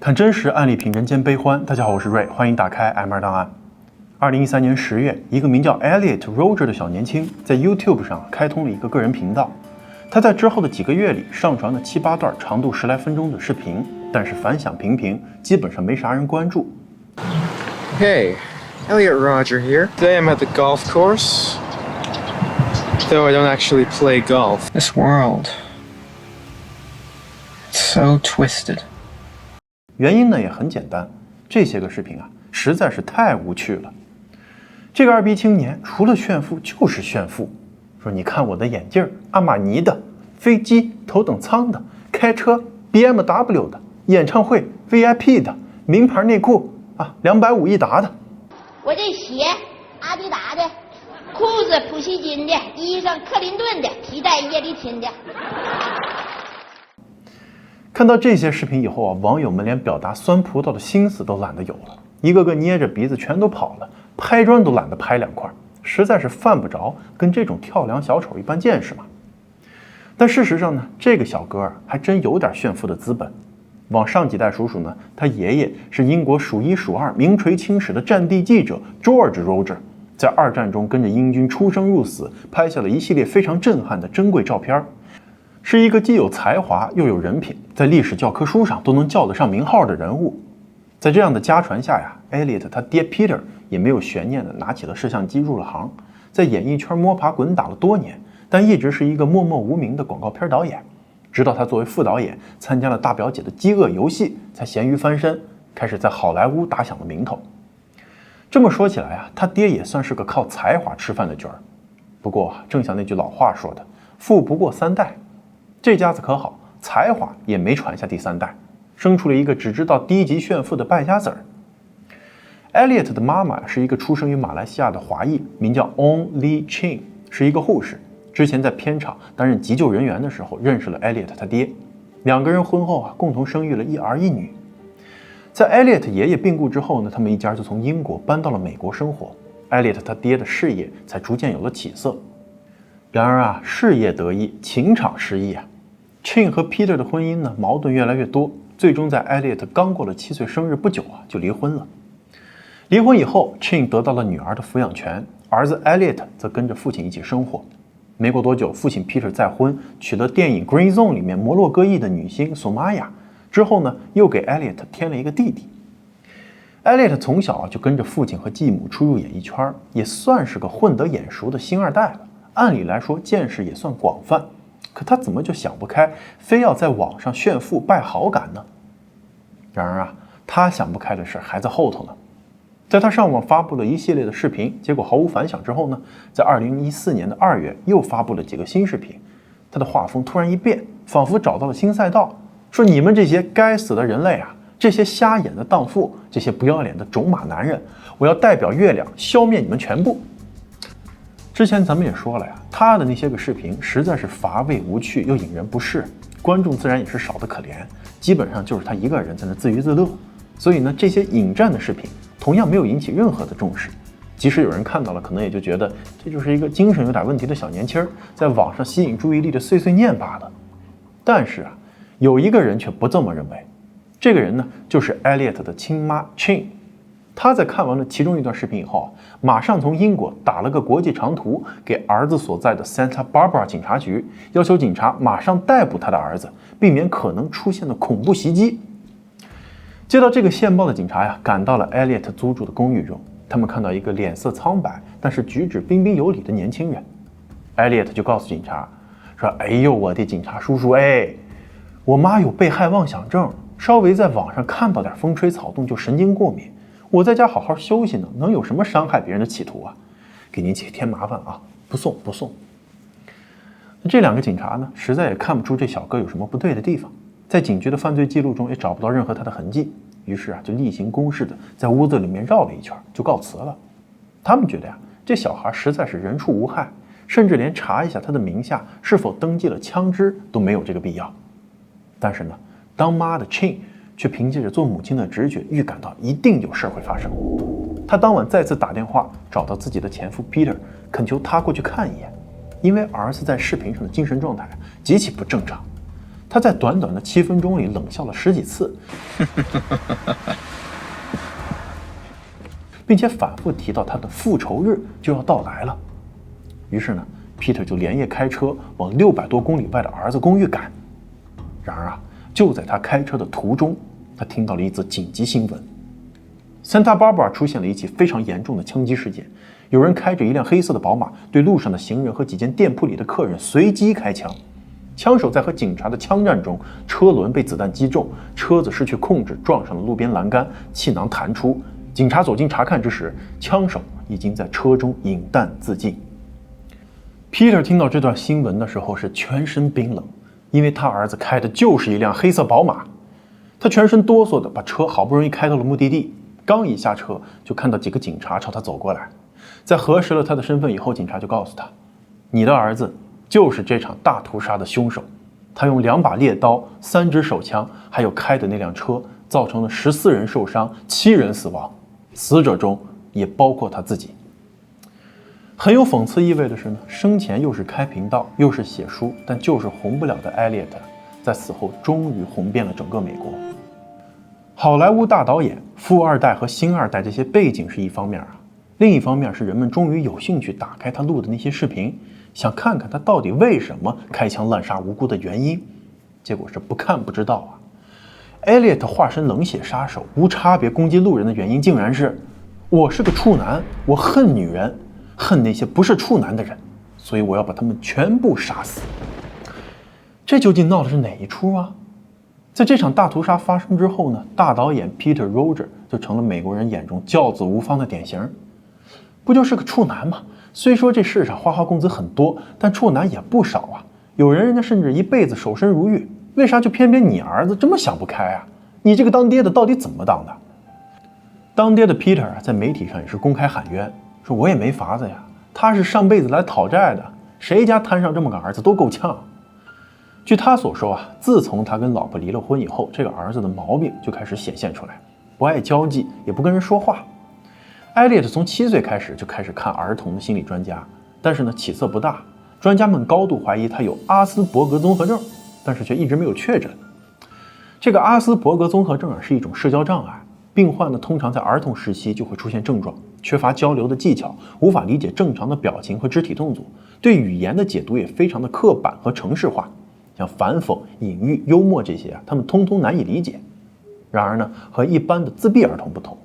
看真实案例，品人间悲欢。大家好，我是瑞，欢迎打开 M2 档案。2013年10月，一个名叫 Elliot Roger 的小年轻在 YouTube 上开通了一个个人频道。他在之后的几个月里上传了7、8段长度10来分钟的视频，但是反响平平，基本上没啥人关注。Hey, Elliot Roger here. Today I'm at the golf course, though I don't actually play golf. This world, it's so twisted. 原因呢也很简单，这些个视频啊实在是太无趣了。这个二逼青年除了炫富就是炫富，说你看我的眼镜，阿玛尼的，飞机头等舱的，开车 BMW 的，演唱会 VIP 的，名牌内裤啊250一打的。我这鞋阿迪达的，裤子普希金的，衣裳克林顿的，皮带叶利钦的。看到这些视频以后啊，网友们连表达酸葡萄的心思都懒得有了，一个个捏着鼻子全都跑了，拍砖都懒得拍两块，实在是犯不着跟这种跳梁小丑一般见识嘛。但事实上呢，这个小哥还真有点炫富的资本。往上几代数数呢，他爷爷是英国数一数二名垂青史的战地记者 George Roger， 在二战中跟着英军出生入死，拍下了一系列非常震撼的珍贵照片。是一个既有才华又有人品，在历史教科书上都能叫得上名号的人物。在这样的家传下呀， Elliot 他爹 Peter 也没有悬念的拿起了摄像机入了行，在演艺圈摸爬滚打了多年，但一直是一个默默无名的广告片导演。直到他作为副导演参加了大表姐的饥饿游戏，才咸鱼翻身，开始在好莱坞打响了名头。这么说起来啊，他爹也算是个靠才华吃饭的角儿。不过正像那句老话说的，富不过3代。这家子可好，才华也没传下第3代，生出了一个只知道低级炫富的败家子儿。Elliot 的妈妈是一个出生于马来西亚的华裔，名叫 On Lee Chin， 是一个护士。之前在片场担任急救人员的时候认识了 Elliot 他爹，两个人婚后啊共同生育了1儿1女。在 Elliot 爷爷病故之后呢，他们一家就从英国搬到了美国生活。Elliot 他爹的事业才逐渐有了起色。然而啊，事业得意，情场失意啊。Chin 和 Peter 的婚姻呢，矛盾越来越多，最终在 Elliot 刚过了7岁生日不久啊，就离婚了。离婚以后 ，Chin 得到了女儿的抚养权，儿子 Elliot 则跟着父亲一起生活。没过多久，父亲 Peter 再婚，娶了电影《Green Zone》里面摩洛哥裔的女星索玛雅。之后呢，又给 Elliot 添了一个弟弟。Elliot 从小就跟着父亲和继母出入演艺圈，也算是个混得眼熟的星二代了。按理来说，见识也算广泛，可他怎么就想不开，非要在网上炫富败好感呢？然而啊，他想不开的事还在后头呢。在他上网发布了一系列的视频，结果毫无反响之后呢，在2014年的2月又发布了几个新视频。他的画风突然一变，仿佛找到了新赛道，说你们这些该死的人类啊，这些瞎眼的荡妇，这些不要脸的种马男人，我要代表月亮消灭你们全部。之前咱们也说了呀，他的那些个视频实在是乏味无趣又引人不适，观众自然也是少得可怜，基本上就是他一个人在那自娱自乐。所以呢，这些引战的视频同样没有引起任何的重视，即使有人看到了，可能也就觉得这就是一个精神有点问题的小年轻在网上吸引注意力的碎碎念罢了。但是啊，有一个人却不这么认为，这个人呢，就是 Elliot 的亲妈 Chin。他在看完了其中一段视频以后，马上从英国打了个国际长途给儿子所在的 Santa Barbara 警察局，要求警察马上逮捕他的儿子，避免可能出现的恐怖袭击。接到这个线报的警察呀，赶到了 Elliot 租住的公寓中，他们看到一个脸色苍白但是举止彬彬有礼的年轻人。Elliot 就告诉警察说：“哎呦，我的警察叔叔，我妈有被害妄想症，稍微在网上看到点风吹草动就神经过敏。我在家好好休息呢，能有什么伤害别人的企图啊？给您姐添麻烦啊，不送。”这两个警察呢，实在也看不出这小哥有什么不对的地方，在警局的犯罪记录中也找不到任何他的痕迹，于是啊，就例行公事的在屋子里面绕了一圈，就告辞了。他们觉得呀，这小孩实在是人畜无害，甚至连查一下他的名下是否登记了枪支都没有这个必要。但是呢，当妈的 Chin却凭借着做母亲的直觉预感到一定有事会发生。他当晚再次打电话找到自己的前夫 Peter， 恳求他过去看一眼，因为儿子在视频上的精神状态极其不正常。他在短短的7分钟里冷笑了10几次，并且反复提到他的复仇日就要到来了。于是呢，Peter 就连夜开车往600多公里外的儿子公寓赶。然而啊，就在他开车的途中，他听到了一则紧急新闻：Santa Barbara 出现了一起非常严重的枪击事件，有人开着一辆黑色的宝马对路上的行人和几间店铺里的客人随机开枪。枪手在和警察的枪战中，车轮被子弹击中，车子失去控制，撞上了路边栏杆，气囊弹出。警察走近查看之时，枪手已经在车中引弹自尽。Peter 听到这段新闻的时候是全身冰冷，因为他儿子开的就是一辆黑色宝马。他全身哆嗦的把车好不容易开到了目的地，刚一下车就看到几个警察朝他走过来。在核实了他的身份以后，警察就告诉他，你的儿子就是这场大屠杀的凶手，他用2把猎刀、3支手枪，还有开的那辆车，造成了14人受伤，7人死亡，死者中也包括他自己。很有讽刺意味的是呢，生前又是开频道又是写书，但就是红不了的艾略特，在死后终于红遍了整个美国。好莱坞大导演、富二代和星二代这些背景是一方面啊，另一方面是人们终于有兴趣打开他录的那些视频，想看看他到底为什么开枪滥杀无辜的原因。结果是不看不知道啊。艾略特化身冷血杀手，无差别攻击路人的原因竟然是：我是个处男，我恨女人，恨那些不是处男的人，所以我要把他们全部杀死。这究竟闹的是哪一出啊？在这场大屠杀发生之后呢，大导演 Peter Roger 就成了美国人眼中教子无方的典型。不就是个处男吗？虽说这世上花花公子很多，但处男也不少啊。有人家甚至一辈子守身如玉，为啥就偏偏你儿子这么想不开啊？你这个当爹的到底怎么当的？当爹的 Peter 在媒体上也是公开喊冤，说我也没法子呀，他是上辈子来讨债的，谁家摊上这么个儿子都够呛。据他所说啊，自从他跟老婆离了婚以后，这个儿子的毛病就开始显现出来，不爱交际，也不跟人说话。艾略特从7岁开始就开始看儿童的心理专家，但是呢起色不大，专家们高度怀疑他有阿斯伯格综合症，但是却一直没有确诊。这个阿斯伯格综合症是一种社交障碍，病患呢通常在儿童时期就会出现症状，缺乏交流的技巧，无法理解正常的表情和肢体动作，对语言的解读也非常的刻板和程式化，像反讽、隐喻、幽默这些他们通通难以理解。然而呢，和一般的自闭儿童不同，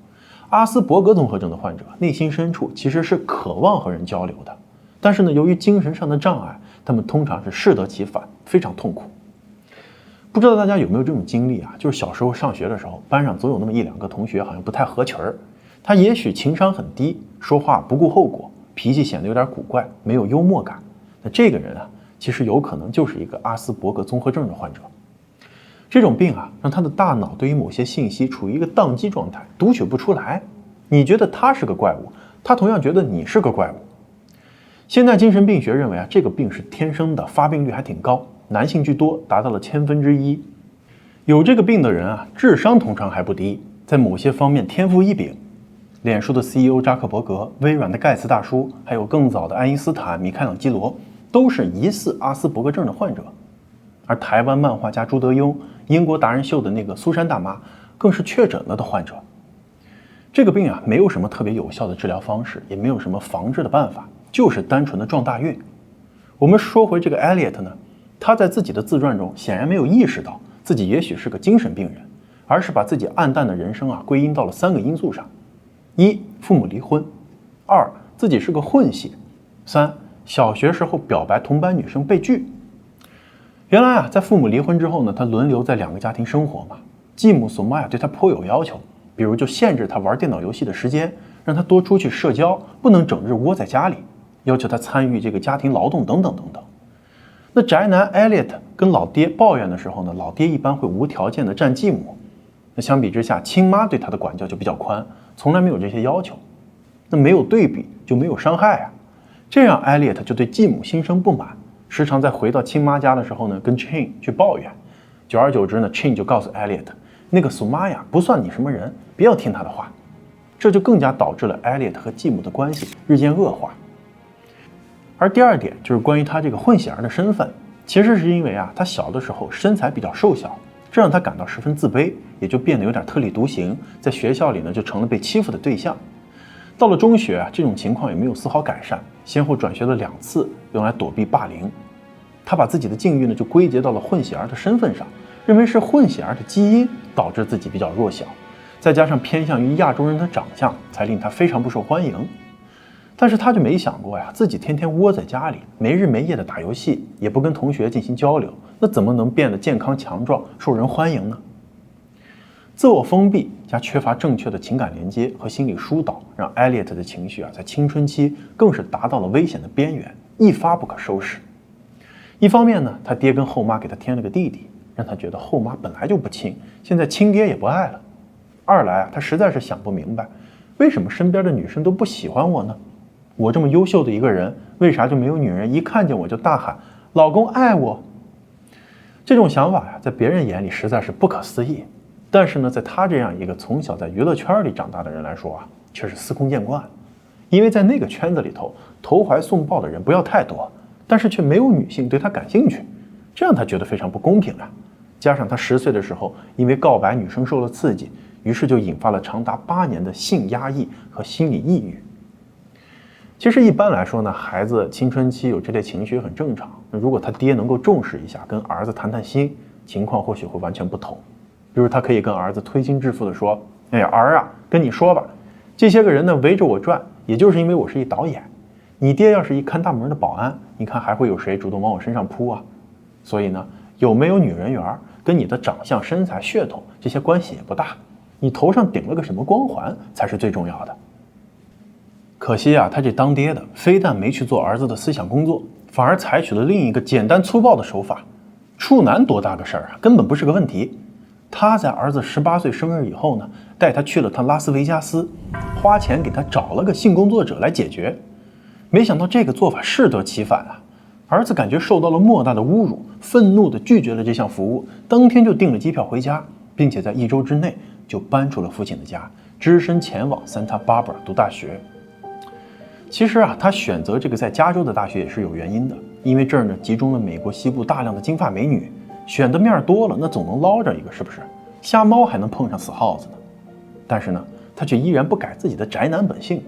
阿斯伯格综合症的患者内心深处其实是渴望和人交流的，但是呢，由于精神上的障碍，他们通常是适得其反，非常痛苦。不知道大家有没有这种经历啊？就是小时候上学的时候，班上总有那么1、2个同学好像不太合群儿，他也许情商很低，说话不顾后果，脾气显得有点古怪，没有幽默感。那这个人啊，其实有可能就是一个阿斯伯格综合症的患者。这种病啊，让他的大脑对于某些信息处于一个宕机状态，读取不出来。你觉得他是个怪物，他同样觉得你是个怪物。现代精神病学认为啊，这个病是天生的，发病率还挺高，男性居多，达到了1/1000。有这个病的人啊，智商通常还不低，在某些方面天赋异禀。脸书的 CEO 扎克伯格、微软的盖茨大叔，还有更早的爱因斯坦、米开朗基罗，都是疑似阿斯伯格症的患者。而台湾漫画家朱德庸、英国达人秀的那个苏珊大妈，更是确诊了的患者。这个病啊，没有什么特别有效的治疗方式，也没有什么防治的办法，就是单纯的撞大运。我们说回这个艾略特呢，他在自己的自传中显然没有意识到自己也许是个精神病人，而是把自己暗淡的人生啊归因到了3个因素上：1. 父母离婚； 2. 自己是个混血； 3. 小学时候表白同班女生被拒。原来啊，在父母离婚之后呢，他轮流在2个家庭生活嘛。继母索玛亚对他颇有要求，比如就限制他玩电脑游戏的时间，让他多出去社交，不能整日窝在家里，要求他参与这个家庭劳动等等等等。那宅男艾略特跟老爹抱怨的时候呢，老爹一般会无条件的站继母。那相比之下，亲妈对他的管教就比较宽，从来没有这些要求。那没有对比就没有伤害啊，这让艾略特就对继母心生不满，时常在回到亲妈家的时候呢，跟 Chin 去抱怨。久而久之呢 ，Chin 就告诉艾略特，那个苏玛呀不算你什么人，不要听他的话。这就更加导致了艾略特和继母的关系日渐恶化。而第2点就是关于他这个混血儿的身份，其实是因为啊，他小的时候身材比较瘦小，这让他感到十分自卑，也就变得有点特立独行，在学校里呢就成了被欺负的对象。到了中学啊，这种情况也没有丝毫改善，先后转学了2次，用来躲避霸凌。他把自己的境遇呢就归结到了混血儿的身份上，认为是混血儿的基因导致自己比较弱小，再加上偏向于亚洲人的长相，才令他非常不受欢迎。但是他就没想过呀，自己天天窝在家里，没日没夜的打游戏，也不跟同学进行交流，那怎么能变得健康强壮、受人欢迎呢？自我封闭加缺乏正确的情感连接和心理疏导，让艾利特的情绪啊，在青春期更是达到了危险的边缘，一发不可收拾。一方面呢，他爹跟后妈给他添了个弟弟，让他觉得后妈本来就不亲，现在亲爹也不爱了。二来啊，他实在是想不明白，为什么身边的女生都不喜欢我呢？我这么优秀的一个人，为啥就没有女人一看见我就大喊老公爱我？这种想法呀，在别人眼里实在是不可思议，但是呢，在他这样一个从小在娱乐圈里长大的人来说啊，却是司空见惯。因为在那个圈子里头，投怀送抱的人不要太多，但是却没有女性对他感兴趣，这让他觉得非常不公平啊。加上他10岁的时候，因为告白女生受了刺激，于是就引发了长达8年的性压抑和心理抑郁。其实一般来说呢，孩子青春期有这类情绪很正常。如果他爹能够重视一下，跟儿子谈谈心，情况或许会完全不同。比如他可以跟儿子推心置腹地说：“哎呀，儿啊，跟你说吧，这些个人呢围着我转，也就是因为我是一导演。你爹要是一看大门的保安，你看还会有谁主动往我身上扑啊？所以呢，有没有女人缘，跟你的长相、身材、血统这些关系也不大，你头上顶了个什么光环才是最重要的。”可惜啊，他这当爹的非但没去做儿子的思想工作，反而采取了另一个简单粗暴的手法。处男多大个事儿啊，根本不是个问题。他在儿子18岁生日以后呢，带他去了趟拉斯维加斯，花钱给他找了个性工作者来解决。没想到这个做法适得其反啊，儿子感觉受到了莫大的侮辱，愤怒地拒绝了这项服务，当天就订了机票回家，并且在1周之内就搬出了父亲的家，只身前往 Santa Barbara 读大学。其实啊，他选择这个在加州的大学也是有原因的，因为这儿呢集中了美国西部大量的金发美女，选的面多了，那总能捞着一个，是不是？瞎猫还能碰上死耗子呢。但是呢，他却依然不改自己的宅男本性，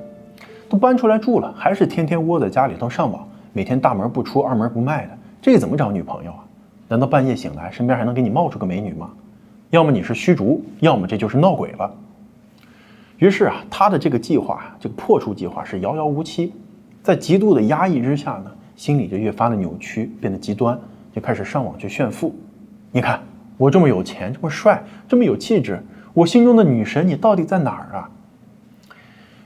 都搬出来住了，还是天天窝在家里头上网，每天大门不出二门不迈的，这怎么找女朋友啊？难道半夜醒来身边还能给你冒出个美女吗？要么你是虚竹，要么这就是闹鬼了。于是啊，他的这个计划，这个破处计划是遥遥无期。在极度的压抑之下呢，心里就越发的扭曲，变得极端，就开始上网去炫富。你看我这么有钱，这么帅，这么有气质，我心中的女神你到底在哪儿啊？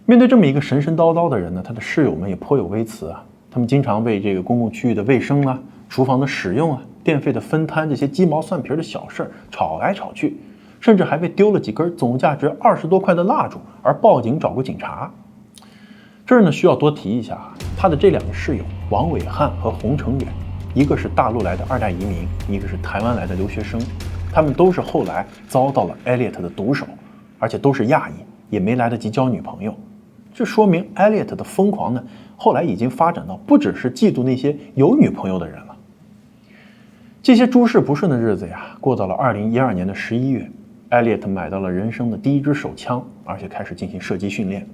面对这么一个神神叨叨的人呢，他的室友们也颇有微词啊。他们经常为这个公共区域的卫生啊、厨房的使用啊、电费的分摊这些鸡毛蒜皮的小事儿吵来吵去。甚至还被丢了几根总价值20多块的蜡烛而报警找过警察。这儿呢需要多提一下啊，他的这2个室友王伟汉和洪成远，一个是大陆来的2代移民，一个是台湾来的留学生，他们都是后来遭到了艾利特的毒手，而且都是亚裔，也没来得及交女朋友。这说明艾利特的疯狂呢，后来已经发展到不只是嫉妒那些有女朋友的人了。这些诸事不顺的日子呀，过到了2012年的11月。艾利特买到了人生的第1支手枪，而且开始进行射击训练。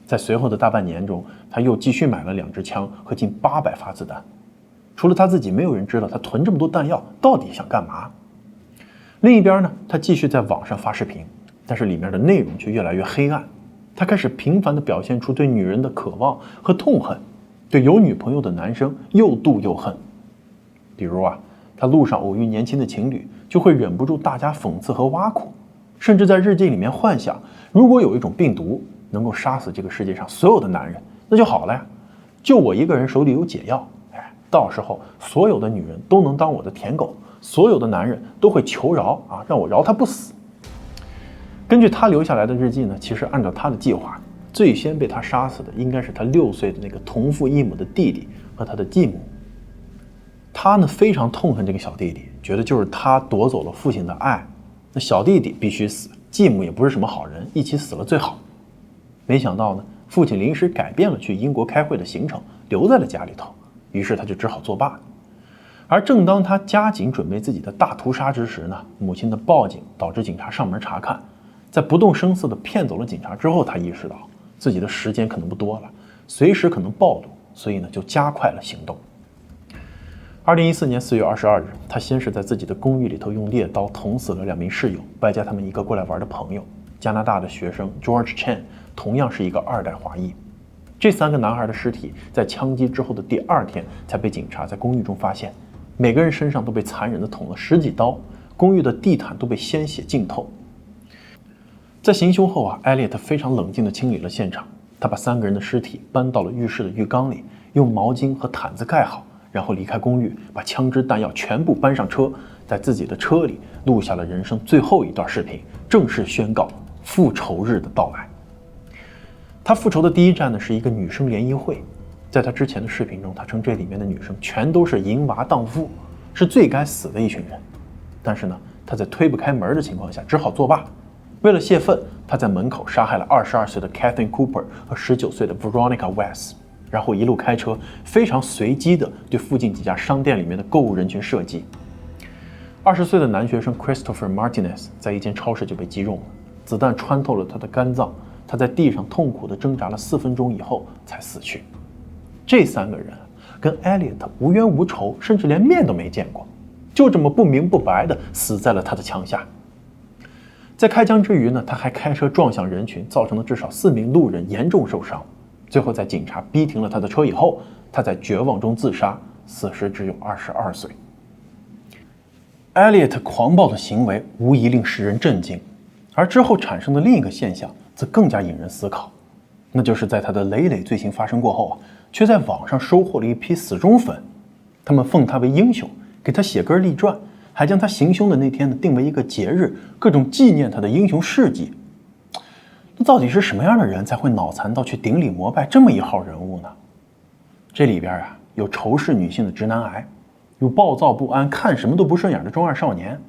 在随后的大半年中，他又继续买了2支枪和近800发子弹。除了他自己，没有人知道他囤这么多弹药到底想干嘛。另一边呢，他继续在网上发视频，但是里面的内容却越来越黑暗。他开始频繁地表现出对女人的渴望和痛恨，对有女朋友的男生又妒又恨。比如啊，他路上偶遇年轻的情侣，就会忍不住大加讽刺和挖苦，甚至在日记里面幻想，如果有一种病毒能够杀死这个世界上所有的男人，那就好了呀，就我一个人手里有解药，到时候所有的女人都能当我的舔狗，所有的男人都会求饶啊，让我饶他不死。根据他留下来的日记呢，其实按照他的计划，最先被他杀死的应该是他6岁的那个同父异母的弟弟和他的继母。他呢非常痛恨这个小弟弟，觉得就是他夺走了父亲的爱，那小弟弟必须死，继母也不是什么好人，一起死了最好。没想到呢，父亲临时改变了去英国开会的行程，留在了家里头，于是他就只好作罢。而正当他加紧准备自己的大屠杀之时呢，母亲的报警导致警察上门查看，在不动声色地骗走了警察之后，他意识到自己的时间可能不多了，随时可能暴露，所以呢就加快了行动。2014年4月22日，他先是在自己的公寓里头用猎刀捅死了2名室友，外加他们一个过来玩的朋友，加拿大的学生 George Chen， 同样是一个2代华裔。这3个男孩的尸体在枪击之后的第2天才被警察在公寓中发现，每个人身上都被残忍地捅了10几刀，公寓的地毯都被鲜血浸透。在行凶后啊，艾利特非常冷静地清理了现场，他把3个人的尸体搬到了浴室的浴缸里，用毛巾和毯子盖好，然后离开公寓，把枪支弹药全部搬上车，在自己的车里录下了人生最后一段视频，正式宣告复仇日的到来。他复仇的第一站呢是一个女生联谊会，在他之前的视频中，他称这里面的女生全都是淫娃荡妇，是最该死的一群人。但是呢，他在推不开门的情况下，只好作罢。为了泄愤，他在门口杀害了22岁的 Kathleen Cooper 和19岁的 Veronica West， 然后一路开车，非常随机地对附近几家商店里面的购物人群射击。20岁的男学生 Christopher Martinez 在一间超市就被击中了，子弹穿透了他的肝脏，他在地上痛苦地挣扎了4分钟以后才死去。这3个人跟 Elliot 无冤无仇，甚至连面都没见过，就这么不明不白地死在了他的枪下。在开枪之余呢，他还开车撞向人群，造成了至少4名路人严重受伤。最后在警察逼停了他的车以后，他在绝望中自杀，死时只有22岁。Elliot 狂暴的行为无疑令世人震惊，而之后产生的另一个现象则更加引人思考，那就是在他的累累罪行发生过后啊，却在网上收获了一批死忠粉，他们奉他为英雄，给他写歌立传，还将他行凶的那天呢定为一个节日，各种纪念他的英雄事迹。那到底是什么样的人才会脑残到去顶礼膜拜这么一号人物呢？这里边啊，有仇视女性的直男癌，有暴躁不安、看什么都不顺眼的中二少年，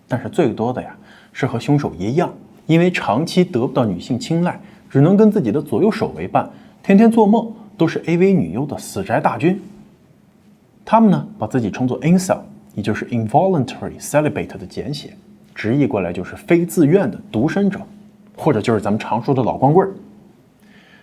但是最多的呀，是和凶手一样，因为长期得不到女性青睐，只能跟自己的左右手为伴，天天做梦都是 AV 女优的死宅大军。他们呢，把自己称作 incel， 也就是 involuntary celibate 的简写，直译过来就是非自愿的独身者，或者就是咱们常说的老光棍儿。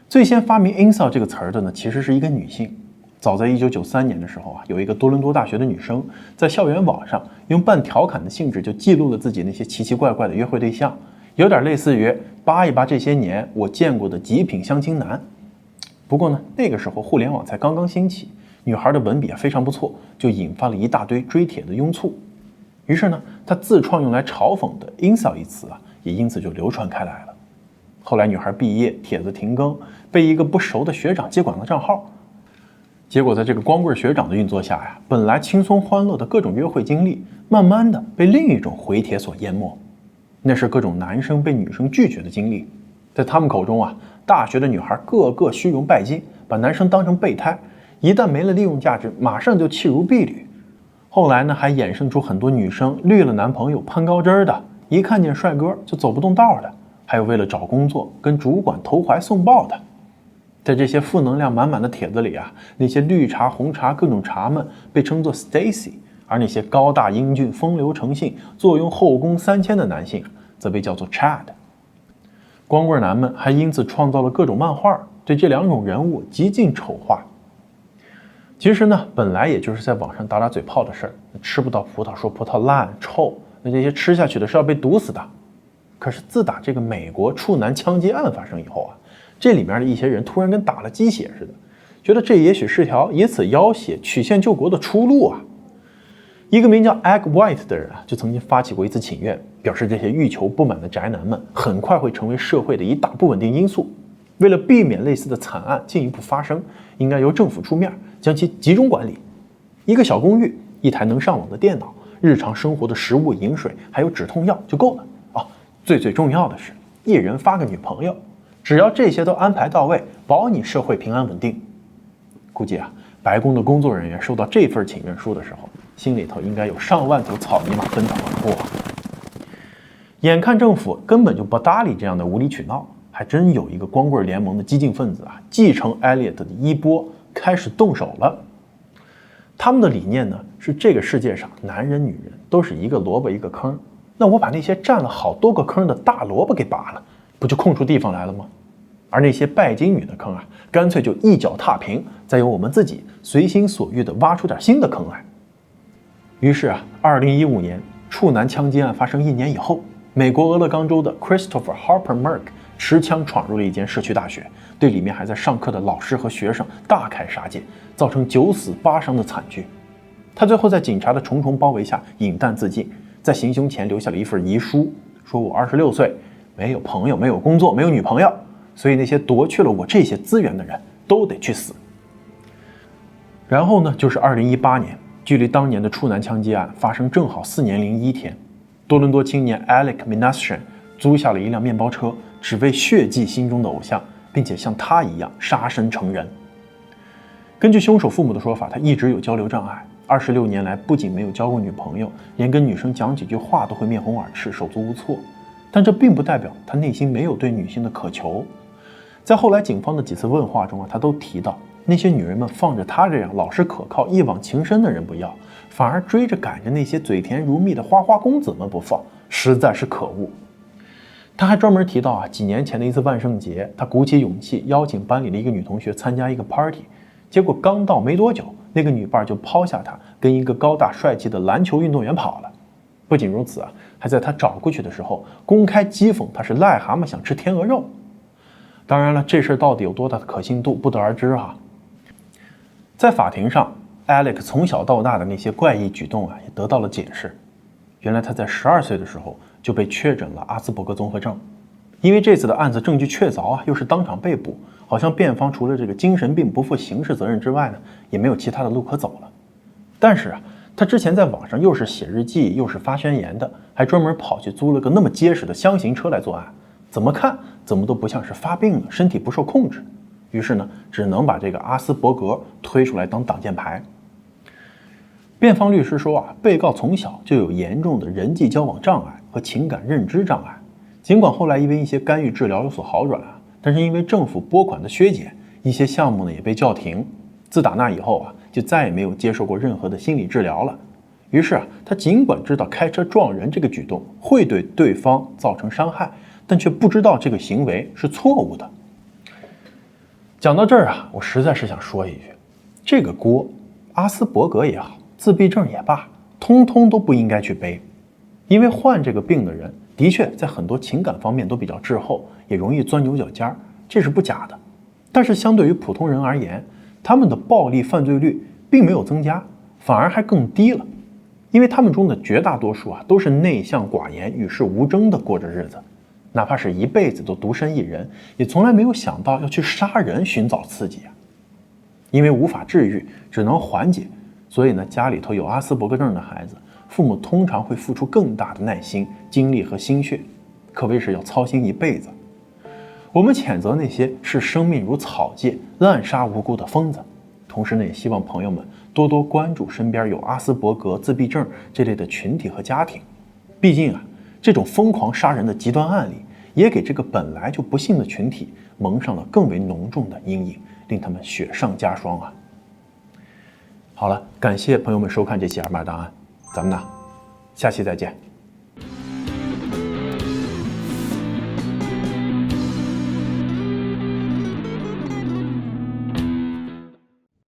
最先发明 incel 这个词儿的呢，其实是一个女性。早在1993年的时候啊，有一个多伦多大学的女生在校园网上用半调侃的性质就记录了自己那些奇奇怪怪的约会对象，有点类似于扒一扒这些年我见过的极品相亲男。不过呢，那个时候互联网才刚刚兴起，女孩的文笔也非常不错，就引发了一大堆追帖的拥簇。于是呢，她自创用来嘲讽的 incel 一词啊，也因此就流传开来了。后来女孩毕业，帖子停更，被一个不熟的学长接管了账号。结果在这个光棍学长的运作下呀，本来轻松欢乐的各种约会经历，慢慢的被另一种回帖所淹没。那是各种男生被女生拒绝的经历。在他们口中啊，大学的女孩个个虚荣拜金，把男生当成备胎，一旦没了利用价值，马上就弃如敝履。后来呢，还衍生出很多女生绿了男朋友攀高枝的，一看见帅哥就走不动道的，还有为了找工作跟主管投怀送抱的。在这些负能量满满的帖子里啊，那些绿茶红茶各种茶们被称作 Stacy， 而那些高大英俊风流成性坐拥后宫3000的男性则被叫做 Chad。 光棍男们还因此创造了各种漫画，对这2种人物极尽丑化。其实呢，本来也就是在网上打打嘴炮的事儿，吃不到葡萄说葡萄烂臭，那这些吃下去的是要被毒死的。可是自打这个美国处男枪击案发生以后啊，这里面的一些人突然跟打了鸡血似的，觉得这也许是条以此要挟曲线救国的出路啊。一个名叫 Egg White 的人啊，就曾经发起过一次请愿，表示这些欲求不满的宅男们很快会成为社会的一大不稳定因素。为了避免类似的惨案进一步发生，应该由政府出面将其集中管理。一个小公寓，一台能上网的电脑，日常生活的食物饮水还有止痛药就够了啊。最重要的是，一人发个女朋友，只要这些都安排到位，保你社会平安稳定。估计啊，白宫的工作人员收到这份请愿书的时候，心里头应该有上万头草泥马奔腾而过。眼看政府根本就不搭理这样的无理取闹，还真有一个光棍联盟的激进分子啊，继承 Elliot 的衣钵，开始动手了。他们的理念呢是这个世界上男人女人都是一个萝卜一个坑，那我把那些占了好多个坑的大萝卜给拔了，不就空出地方来了吗？而那些拜金女的坑啊，干脆就一脚踏平，再由我们自己随心所欲地挖出点新的坑来。于是啊，2015年处男枪击案发生1年以后，美国俄勒冈州的 Christopher Harper Merck 持枪闯入了一间社区大学，对里面还在上课的老师和学生大开杀戒，造成9死8伤的惨剧。他最后在警察的重重包围下饮弹自尽，在行凶前留下了一份遗书，说我26岁，没有朋友，没有工作，没有女朋友，所以那些夺去了我这些资源的人都得去死。然后呢，就是2018年，距离当年的处男枪击案发生正好4年零1天，多伦多青年 Alec Minassian 租下了一辆面包车，只为血祭心中的偶像，并且像他一样杀身成仁。根据凶手父母的说法，他一直有交流障碍，26年来不仅没有交过女朋友，连跟女生讲几句话都会面红耳赤，手足无措。但这并不代表他内心没有对女性的渴求。在后来警方的几次问话中他都提到那些女人们放着他这样老实可靠、一往情深的人不要，反而追着赶着那些嘴甜如蜜的花花公子们不放，实在是可恶。他还专门提到几年前的一次万圣节，他鼓起勇气邀请班里的一个女同学参加一个 party， 结果刚到没多久，那个女伴就抛下他，跟一个高大帅气的篮球运动员跑了。不仅如此还在他找过去的时候公开讥讽他是癞蛤蟆想吃天鹅肉。当然了，这事到底有多大的可信度不得而知在法庭上 Alec 从小到大的那些怪异举动也得到了解释。原来他在12岁的时候就被确诊了阿斯伯格综合症。因为这次的案子证据确凿又是当场被捕，好像辩方除了这个精神病不负刑事责任之外呢，也没有其他的路可走了。但是他之前在网上又是写日记又是发宣言的，还专门跑去租了个那么结实的箱型车来作案，怎么看怎么都不像是发病了，身体不受控制。于是呢，只能把这个阿斯伯格推出来当挡箭牌。辩方律师说被告从小就有严重的人际交往障碍和情感认知障碍，尽管后来因为一些干预治疗有所好转但是因为政府拨款的削减，一些项目呢也被叫停。自打那以后就再也没有接受过任何的心理治疗了。于是他尽管知道开车撞人这个举动会对对方造成伤害，但却不知道这个行为是错误的。讲到这儿我实在是想说一句，这个锅阿斯伯格也好，自闭症也罢，通通都不应该去背。因为患这个病的人的确在很多情感方面都比较滞后，也容易钻牛角尖，这是不假的。但是相对于普通人而言，他们的暴力犯罪率并没有增加，反而还更低了。因为他们中的绝大多数都是内向寡言、与世无争的过着日子，哪怕是一辈子都独身一人，也从来没有想到要去杀人寻找刺激因为无法治愈，只能缓解，所以呢，家里头有阿斯伯格症的孩子，父母通常会付出更大的耐心、精力和心血，可谓是要操心一辈子。我们谴责那些视生命如草芥、滥杀无辜的疯子，同时呢，也希望朋友们多多关注身边有阿斯伯格、自闭症这类的群体和家庭。毕竟这种疯狂杀人的极端案例，也给这个本来就不幸的群体蒙上了更为浓重的阴影，令他们雪上加霜好了，感谢朋友们收看这期二八档案，咱们下期再见。